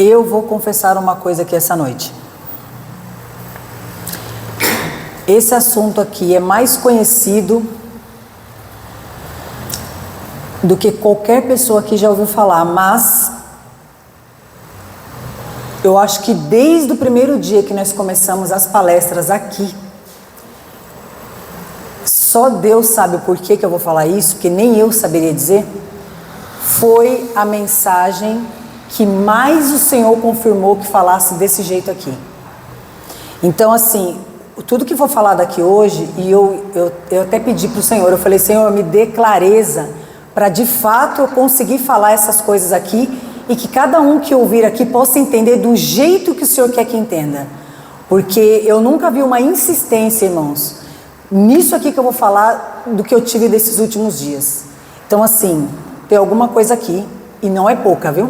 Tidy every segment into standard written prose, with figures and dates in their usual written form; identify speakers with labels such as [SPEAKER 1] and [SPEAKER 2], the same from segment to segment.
[SPEAKER 1] Eu vou confessar uma coisa aqui essa noite. Esse assunto aqui é mais conhecido do que qualquer pessoa que já ouviu falar, mas eu acho que desde o primeiro dia que nós começamos as palestras aqui, só Deus sabe o porquê que eu vou falar isso, porque nem eu saberia dizer, foi a mensagem que mais o Senhor confirmou que falasse desse jeito aqui. Então, assim, tudo que vou falar daqui hoje, e eu até pedi para o Senhor, eu falei, Senhor, me dê clareza para de fato eu conseguir falar essas coisas aqui e que cada um que ouvir aqui possa entender do jeito que o Senhor quer que entenda. Porque eu nunca vi uma insistência, irmãos, nisso aqui que eu vou falar do que eu tive desses últimos dias. Então, assim, tem alguma coisa aqui, e não é pouca, viu?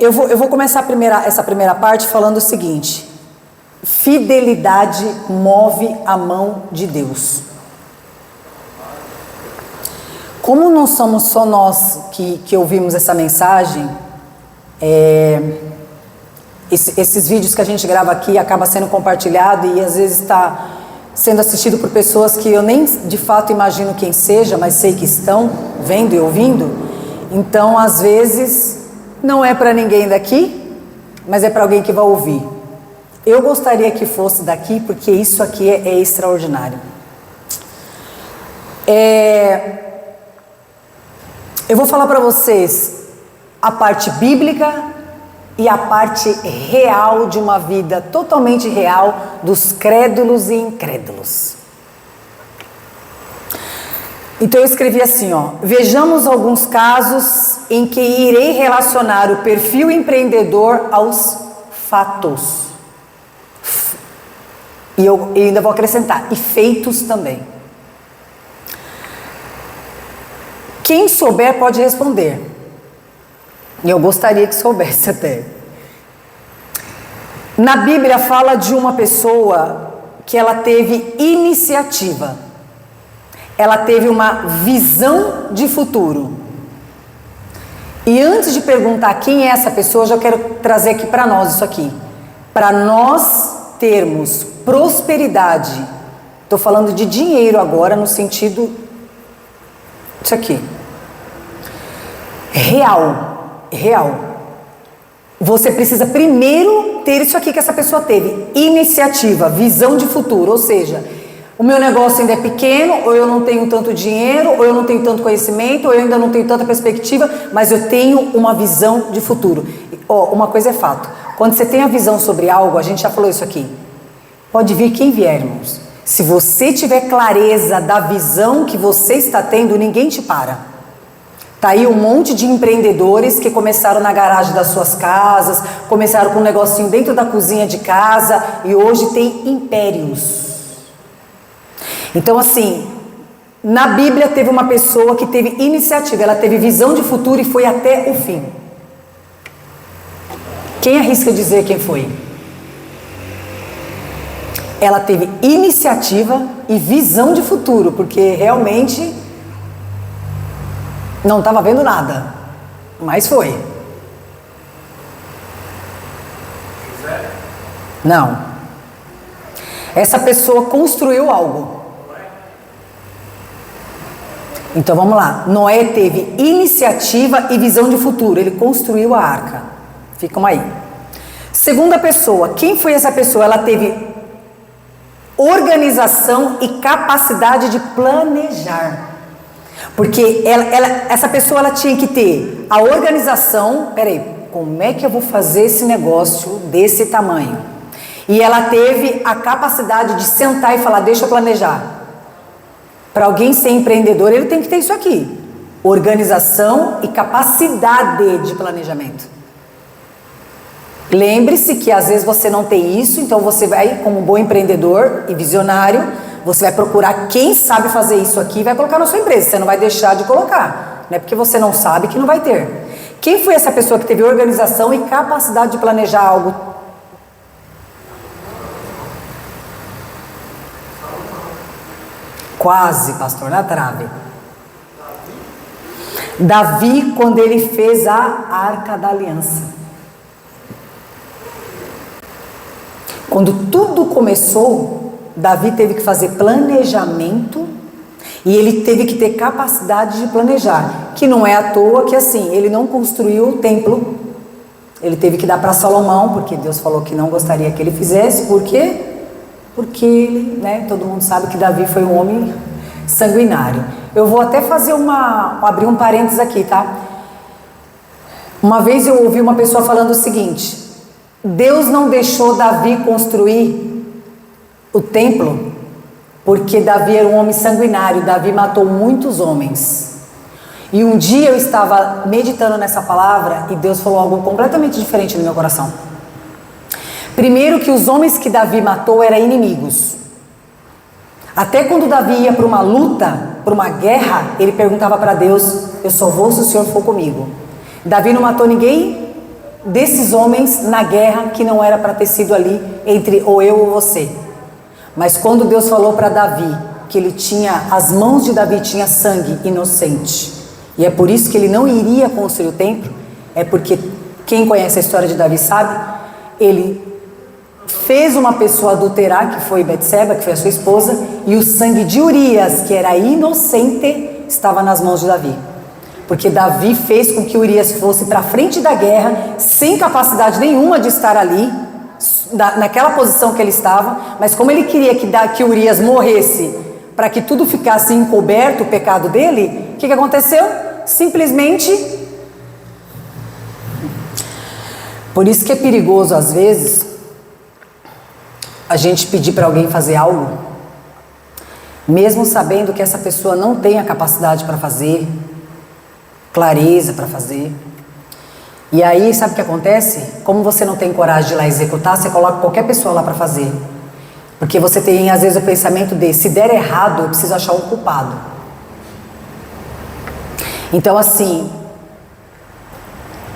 [SPEAKER 1] Eu vou começar essa primeira parte falando o seguinte: fidelidade move a mão de Deus. Como não somos só nós que ouvimos essa mensagem, esses vídeos que a gente grava aqui acaba sendo compartilhado e às vezes está sendo assistido por pessoas que eu nem de fato imagino quem seja, mas sei que estão vendo e ouvindo. Então, às vezes, não é para ninguém daqui, mas é para alguém que vai ouvir. Eu gostaria que fosse daqui, porque isso aqui é extraordinário. Eu vou falar para vocês a parte bíblica e a parte real de uma vida totalmente real dos crédulos e incrédulos. Então eu escrevi assim, ó: vejamos alguns casos em que irei relacionar o perfil empreendedor aos fatos. E eu ainda vou acrescentar, e feitos também. Quem souber pode responder. E eu gostaria que soubesse até. Na Bíblia fala de uma pessoa que ela teve iniciativa. Ela teve uma visão de futuro. E antes de perguntar quem é essa pessoa, eu já quero trazer aqui para nós isso aqui. Para nós termos prosperidade. Estou falando de dinheiro agora no sentido isso aqui. Real. Você precisa primeiro ter isso aqui que essa pessoa teve. Iniciativa, visão de futuro. Ou seja, o meu negócio ainda é pequeno, ou eu não tenho tanto dinheiro, ou eu não tenho tanto conhecimento, ou eu ainda não tenho tanta perspectiva, mas eu tenho uma visão de futuro. Uma coisa é fato. Quando você tem a visão sobre algo, a gente já falou isso aqui. Pode vir quem vier, irmãos. Se você tiver clareza da visão que você está tendo, ninguém te para. Tá aí um monte de empreendedores que começaram na garagem das suas casas, começaram com um negocinho dentro da cozinha de casa e hoje tem impérios. Então, assim, na Bíblia teve uma pessoa que teve iniciativa, ela teve visão de futuro e foi até o fim. Quem arrisca dizer quem foi? Ela teve iniciativa e visão de futuro, porque realmente não estava vendo nada, mas foi. Não. Essa pessoa construiu algo. Então vamos lá. Noé teve iniciativa e visão de futuro. Ele construiu a arca. Ficam aí. Segunda pessoa. Quem foi essa pessoa? Ela teve organização e capacidade de planejar. Porque essa pessoa ela tinha que ter a organização. Peraí, como é que eu vou fazer esse negócio desse tamanho? E ela teve a capacidade de sentar e falar, deixa eu planejar. Para alguém ser empreendedor, ele tem que ter isso aqui: organização e capacidade de planejamento. Lembre-se que às vezes você não tem isso, então você vai, como um bom empreendedor e visionário, você vai procurar quem sabe fazer isso aqui e vai colocar na sua empresa. Você não vai deixar de colocar. Não é porque você não sabe que não vai ter. Quem foi essa pessoa que teve organização e capacidade de planejar algo? Quase, pastor, na trave. Davi, quando ele fez a Arca da Aliança. Quando tudo começou, Davi teve que fazer planejamento e ele teve que ter capacidade de planejar, que não é à toa que assim, ele não construiu o templo, ele teve que dar para Salomão, porque Deus falou que não gostaria que ele fizesse. Por quê? Porque ele, né, todo mundo sabe que Davi foi um homem sanguinário. Eu vou até fazer abrir um parênteses aqui, tá? Uma vez eu ouvi uma pessoa falando o seguinte: Deus não deixou Davi construir o templo porque Davi era um homem sanguinário. Davi matou muitos homens. E um dia eu estava meditando nessa palavra e Deus falou algo completamente diferente no meu coração. Primeiro, que os homens que Davi matou eram inimigos. Até quando Davi ia para uma luta, para uma guerra, ele perguntava para Deus: eu só vou se o Senhor for comigo. Davi não matou ninguém desses homens na guerra que não era para ter sido ali entre ou eu ou você. Mas quando Deus falou para Davi que ele tinha, as mãos de Davi tinha sangue inocente, e é por isso que ele não iria construir o templo, é porque quem conhece a história de Davi sabe, ele fez uma pessoa adulterar, que foi Betseba, que foi a sua esposa, e o sangue de Urias, que era inocente, estava nas mãos de Davi. Porque Davi fez com que Urias fosse para frente da guerra, sem capacidade nenhuma de estar ali, naquela posição que ele estava, mas como ele queria que Urias morresse, para que tudo ficasse encoberto, o pecado dele, o que aconteceu? Simplesmente... Por isso que é perigoso, às vezes, a gente pedir para alguém fazer algo, mesmo sabendo que essa pessoa não tem a capacidade para fazer, clareza para fazer. E aí, sabe o que acontece? Como você não tem coragem de ir lá executar, você coloca qualquer pessoa lá para fazer. Porque você tem, às vezes, o pensamento de, se der errado, eu preciso achar um culpado. Então, assim,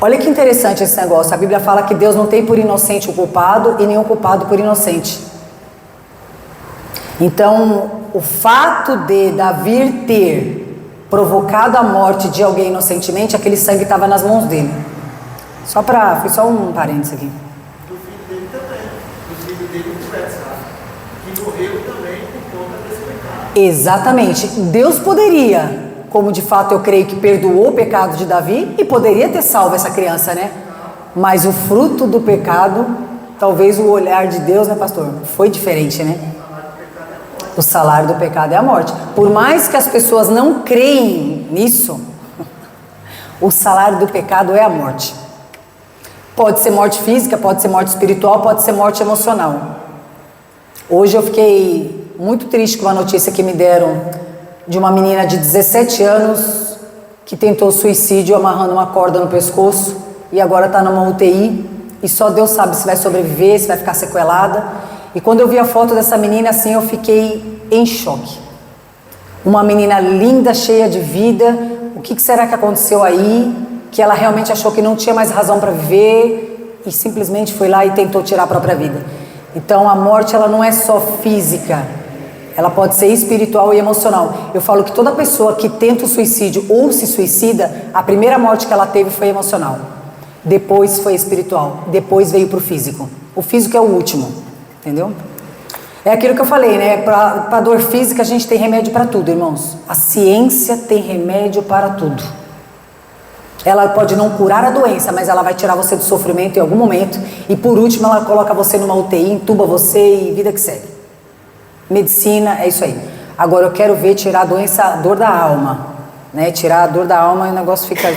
[SPEAKER 1] olha que interessante esse negócio. A Bíblia fala que Deus não tem por inocente o culpado e nem o culpado por inocente. Então, o fato de Davi ter provocado a morte de alguém inocentemente, aquele sangue estava nas mãos dele. Foi só um parênteses aqui.
[SPEAKER 2] Do filho dele também. Do filho dele que morreu também por conta desse pecado.
[SPEAKER 1] Exatamente. Deus poderia, como de fato eu creio que perdoou o pecado de Davi, e poderia ter salvo essa criança, né? Mas o fruto do pecado, talvez o olhar de Deus, né, pastor? Foi diferente, né? O salário do pecado é a morte. Por mais que as pessoas não creem nisso, o salário do pecado é a morte. Pode ser morte física, pode ser morte espiritual, pode ser morte emocional. Hoje eu fiquei muito triste com uma notícia que me deram de uma menina de 17 anos que tentou suicídio amarrando uma corda no pescoço e agora está numa UTI e só Deus sabe se vai sobreviver, se vai ficar sequelada. E quando eu vi a foto dessa menina assim, eu fiquei em choque. Uma menina linda, cheia de vida. O que será que aconteceu aí? Que ela realmente achou que não tinha mais razão para viver e simplesmente foi lá e tentou tirar a própria vida. Então a morte, ela não é só física, ela pode ser espiritual e emocional. Eu falo que toda pessoa que tenta o suicídio ou se suicida, a primeira morte que ela teve foi emocional, depois foi espiritual, depois veio para o físico. O físico é o último, entendeu? É aquilo que eu falei, né? Para dor física a gente tem remédio para tudo, irmãos. A ciência tem remédio para tudo. Ela pode não curar a doença, mas ela vai tirar você do sofrimento em algum momento. E por último, ela coloca você numa UTI, entuba você e vida que segue. Medicina, é isso aí. Agora eu quero ver tirar a doença, a dor da alma, né? Tirar a dor da alma e o negócio fica...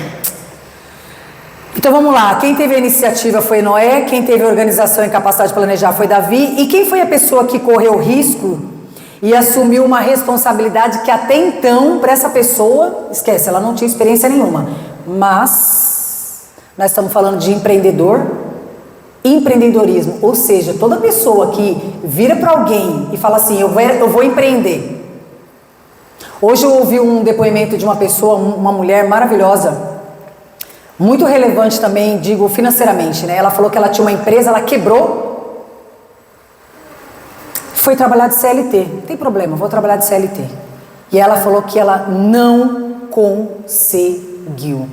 [SPEAKER 1] Então vamos lá, quem teve a iniciativa foi Noé, quem teve a organização e capacidade de planejar foi Davi, e quem foi a pessoa que correu risco e assumiu uma responsabilidade que até então, para essa pessoa, esquece, ela não tinha experiência nenhuma. Mas nós estamos falando de empreendedorismo, ou seja, toda pessoa que vira para alguém e fala assim, eu vou empreender. Hoje eu ouvi um depoimento de uma pessoa, uma mulher maravilhosa, muito relevante também, digo financeiramente, né? Ela falou que ela tinha uma empresa, ela quebrou, foi trabalhar de CLT, não tem problema, vou trabalhar de CLT. E ela falou que ela não conseguia. conseguiu.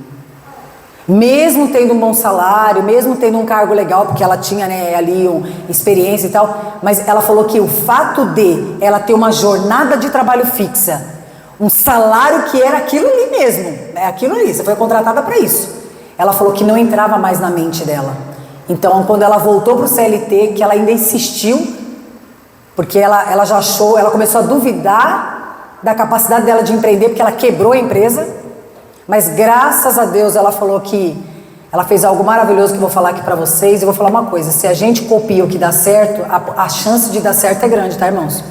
[SPEAKER 1] Mesmo tendo um bom salário, mesmo tendo um cargo legal, porque ela tinha, né, ali experiência e tal, mas ela falou que o fato de ela ter uma jornada de trabalho fixa, um salário que era aquilo ali mesmo, é aquilo ali, você foi contratada para isso. Ela falou que não entrava mais na mente dela. Então, quando ela voltou para o CLT, que ela ainda insistiu, porque ela já achou, ela começou a duvidar da capacidade dela de empreender, porque ela quebrou a empresa. Mas graças a Deus ela falou que ela fez algo maravilhoso que eu vou falar aqui pra vocês. E vou falar uma coisa: se a gente copia o que dá certo, a chance de dar certo é grande, tá, irmãos?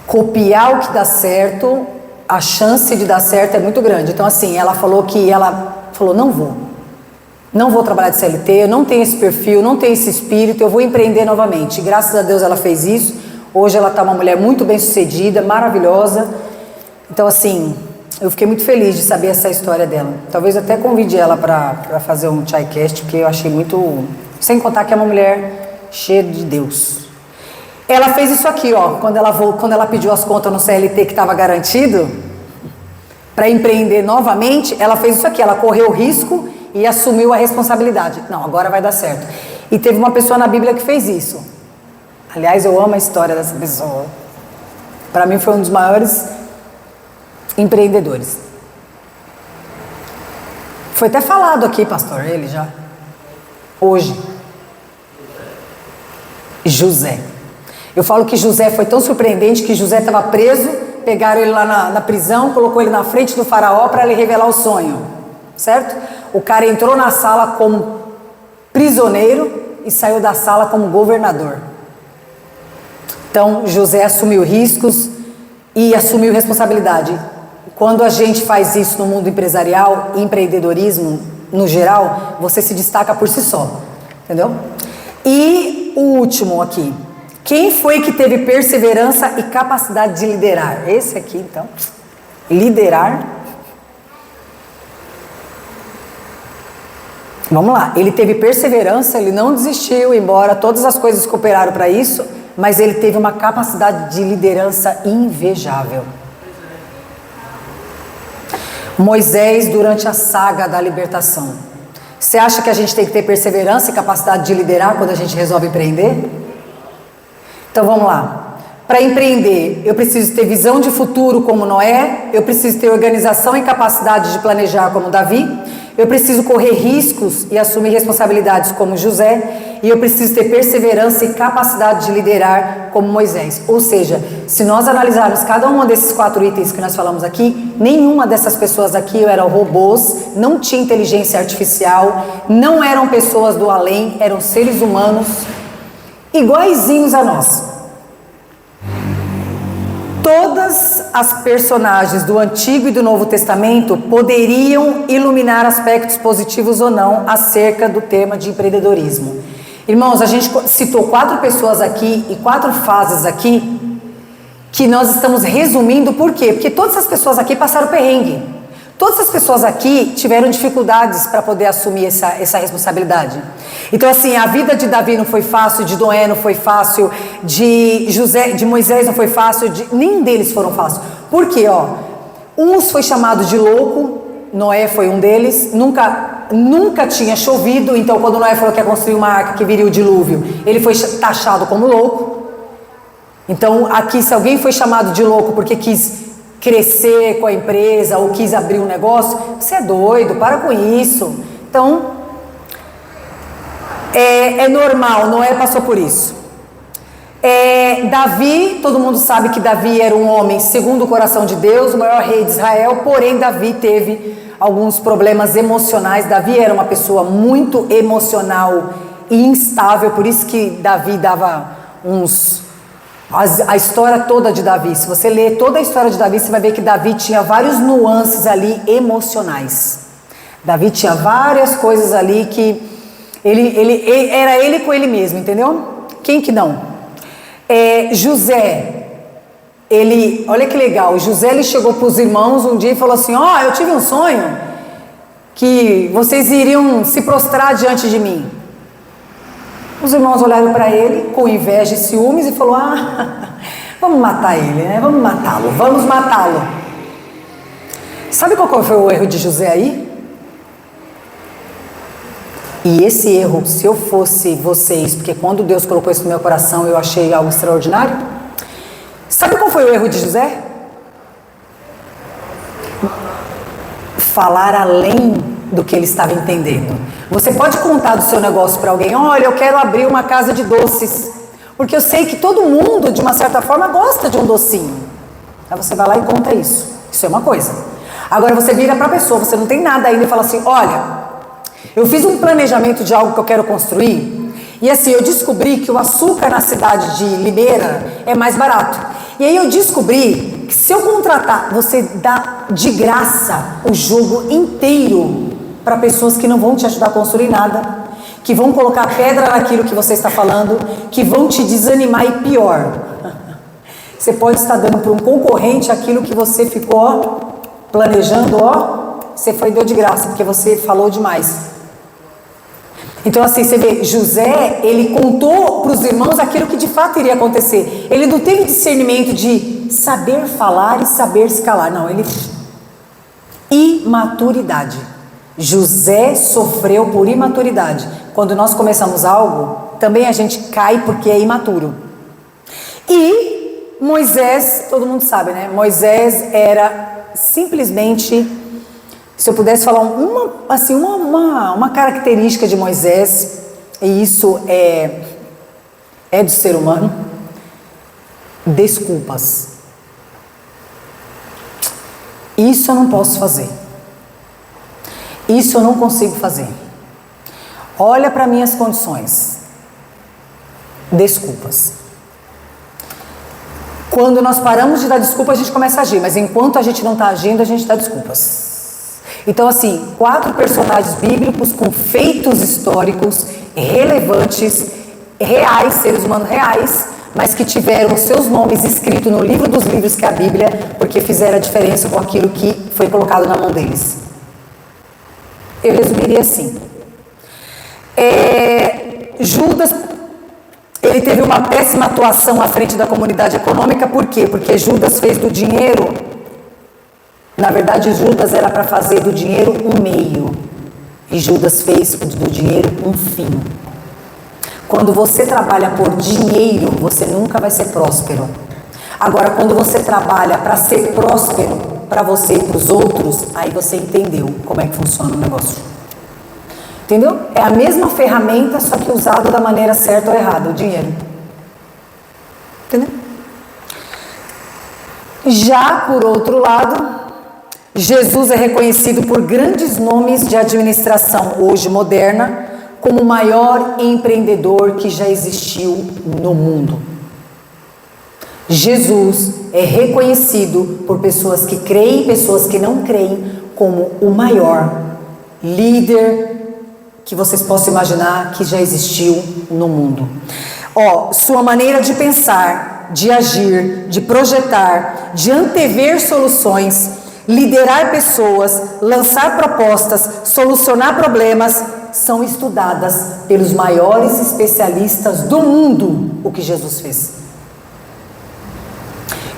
[SPEAKER 1] Copiar o que dá certo, a chance de dar certo é muito grande. Então, assim, ela falou, não vou trabalhar de CLT, eu não tenho esse perfil, não tenho esse espírito, eu vou empreender novamente. E graças a Deus ela fez isso. Hoje ela tá uma mulher muito bem sucedida, maravilhosa. Então, assim, eu fiquei muito feliz de saber essa história dela. Talvez eu até convide ela para fazer um Chaycast, porque eu achei muito... Sem contar que é uma mulher cheia de Deus. Ela fez isso aqui, ó, quando ela pediu as contas no CLT que estava garantido, para empreender novamente, ela fez isso aqui, ela correu o risco e assumiu a responsabilidade. Não, agora vai dar certo. E teve uma pessoa na Bíblia que fez isso. Aliás, eu amo a história dessa pessoa. Para mim foi um dos maiores empreendedores. Foi até falado aqui, pastor, ele já. Hoje. José. Eu falo que José foi tão surpreendente que José estava preso, pegaram ele lá na prisão, colocou ele na frente do faraó para ele revelar o sonho, certo? O cara entrou na sala como prisioneiro e saiu da sala como governador. Então José assumiu riscos e assumiu responsabilidade. Quando a gente faz isso no mundo empresarial, empreendedorismo no geral, você se destaca por si só, entendeu? E o último aqui. Quem foi que teve perseverança e capacidade de liderar? Esse aqui, então. Liderar. Vamos lá. Ele teve perseverança, ele não desistiu, embora todas as coisas cooperaram para isso, mas ele teve uma capacidade de liderança invejável. Moisés, durante a saga da libertação. Você acha que a gente tem que ter perseverança e capacidade de liderar quando a gente resolve empreender? Então vamos lá. Para empreender, eu preciso ter visão de futuro como Noé, eu preciso ter organização e capacidade de planejar como Davi, eu preciso correr riscos e assumir responsabilidades como José, e eu preciso ter perseverança e capacidade de liderar como Moisés. Ou seja, se nós analisarmos cada um desses 4 itens que nós falamos aqui, nenhuma dessas pessoas aqui eram robôs, não tinha inteligência artificial, não eram pessoas do além, eram seres humanos iguaizinhos a nós. Todas as personagens do Antigo e do Novo Testamento poderiam iluminar aspectos positivos ou não acerca do tema de empreendedorismo. Irmãos, a gente citou 4 pessoas aqui e 4 fases aqui que nós estamos resumindo. Por quê? Porque todas as pessoas aqui passaram perrengue. Todas as pessoas aqui tiveram dificuldades para poder assumir essa responsabilidade. Então, assim, a vida de Davi não foi fácil, de Noé não foi fácil, de Moisés não foi fácil, nenhum deles foram fáceis. Por quê? Uns foi chamado de louco, Noé foi um deles, nunca tinha chovido, então quando Noé falou que ia construir uma arca que viria o dilúvio, ele foi taxado como louco. Então, aqui, se alguém foi chamado de louco porque quis crescer com a empresa ou quis abrir um negócio, você é doido, para com isso. Então, é normal, Noé passou por isso. Davi, todo mundo sabe que Davi era um homem segundo o coração de Deus, o maior rei de Israel, porém Davi teve alguns problemas emocionais. Davi era uma pessoa muito emocional e instável, por isso que Davi dava a história toda de Davi, se você ler toda a história de Davi, você vai ver que Davi tinha vários nuances ali emocionais. Davi tinha várias coisas ali que era ele com ele mesmo, entendeu? Quem que não? José, olha que legal, José ele chegou para os irmãos um dia e falou assim: eu tive um sonho que vocês iriam se prostrar diante de mim. Os irmãos olharam para ele com inveja e ciúmes e falou: vamos matar ele, né? Vamos matá-lo. Sabe qual foi o erro de José aí? E esse erro, se eu fosse vocês, porque quando Deus colocou isso no meu coração, eu achei algo extraordinário. Sabe qual foi o erro de José? Falar além do que ele estava entendendo. Você pode contar do seu negócio para alguém: olha, eu quero abrir uma casa de doces, porque eu sei que todo mundo, de uma certa forma, gosta de um docinho. Aí você vai lá e conta isso. Isso é uma coisa. Agora você vira para a pessoa, você não tem nada ainda e fala assim: olha, eu fiz um planejamento de algo que eu quero construir, e assim, eu descobri que o açúcar na cidade de Limeira é mais barato. E aí eu descobri que se eu contratar, você dá de graça o jogo inteiro para pessoas que não vão te ajudar a construir nada, que vão colocar pedra naquilo que você está falando, que vão te desanimar, e pior, você pode estar dando para um concorrente aquilo que você ficou planejando, você foi deu de graça, porque você falou demais. Então assim, você vê, José, ele contou para os irmãos aquilo que de fato iria acontecer. Ele não teve discernimento de saber falar e saber se calar. Não, ele... Imaturidade. José sofreu por imaturidade. Quando nós começamos algo, também a gente cai porque é imaturo. E Moisés, todo mundo sabe, né? Moisés era simplesmente... Se eu pudesse falar uma característica de Moisés, e isso é do ser humano: desculpas. Isso eu não posso fazer. Isso eu não consigo fazer. Olha para minhas condições. Desculpas. Quando nós paramos de dar desculpa, a gente começa a agir, mas enquanto a gente não está agindo, a gente dá desculpas. Então assim, 4 personagens bíblicos com feitos históricos relevantes, reais, seres humanos reais, mas que tiveram os seus nomes escritos no livro dos livros, que é a Bíblia, porque fizeram a diferença com aquilo que foi colocado na mão deles. Eu resumiria assim. Judas, ele teve uma péssima atuação à frente da comunidade econômica. Por quê? Porque Judas fez do dinheiro... Na verdade, Judas era para fazer do dinheiro um meio, e Judas fez do dinheiro um fim. Quando você trabalha por dinheiro, você nunca vai ser próspero. Agora, quando você trabalha para ser próspero, para você e para os outros, aí você entendeu como é que funciona o negócio. Entendeu? É a mesma ferramenta, só que usada da maneira certa ou errada, o dinheiro. Entendeu? Já por outro lado, Jesus é reconhecido por grandes nomes de administração hoje moderna como o maior empreendedor que já existiu no mundo. Jesus é reconhecido por pessoas que creem e pessoas que não creem como o maior líder que vocês possam imaginar que já existiu no mundo. Sua maneira de pensar, de agir, de projetar, de antever soluções, liderar pessoas, lançar propostas, solucionar problemas, são estudadas pelos maiores especialistas do mundo, o que Jesus fez.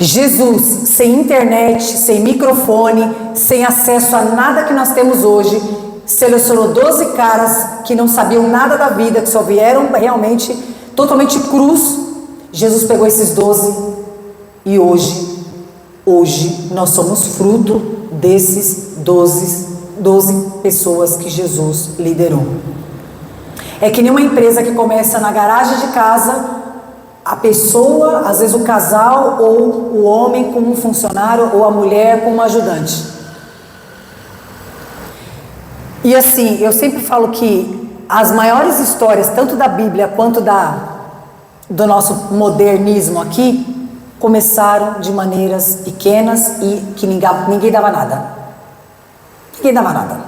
[SPEAKER 1] Jesus, sem internet, sem microfone, sem acesso a nada que nós temos hoje, selecionou 12 caras que não sabiam nada da vida, que só vieram realmente totalmente crus. Jesus pegou esses 12 e hoje nós somos fruto desses 12 pessoas que Jesus liderou. É que nem uma empresa que começa na garagem de casa, a pessoa, às vezes o casal ou o homem como um funcionário ou a mulher como um ajudante. E assim, eu sempre falo que as maiores histórias, tanto da Bíblia quanto do nosso modernismo aqui, começaram de maneiras pequenas e que ninguém dava nada. Ninguém dava nada.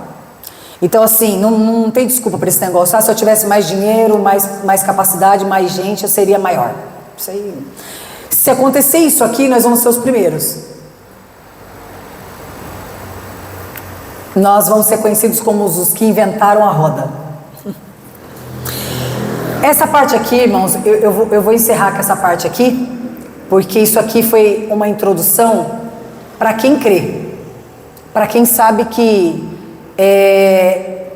[SPEAKER 1] Então assim, não tem desculpa para esse negócio. Se eu tivesse mais dinheiro, mais capacidade, mais gente, eu seria maior. Isso aí. Se acontecer isso aqui, nós vamos ser os primeiros. Nós vamos ser conhecidos como os que inventaram a roda. Essa parte aqui, irmãos, eu vou encerrar com essa parte aqui, porque isso aqui foi uma introdução para quem crê. para quem sabe que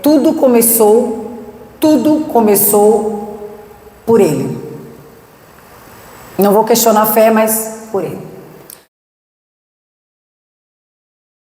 [SPEAKER 1] tudo começou por ele. Não vou questionar a fé, mas por ele.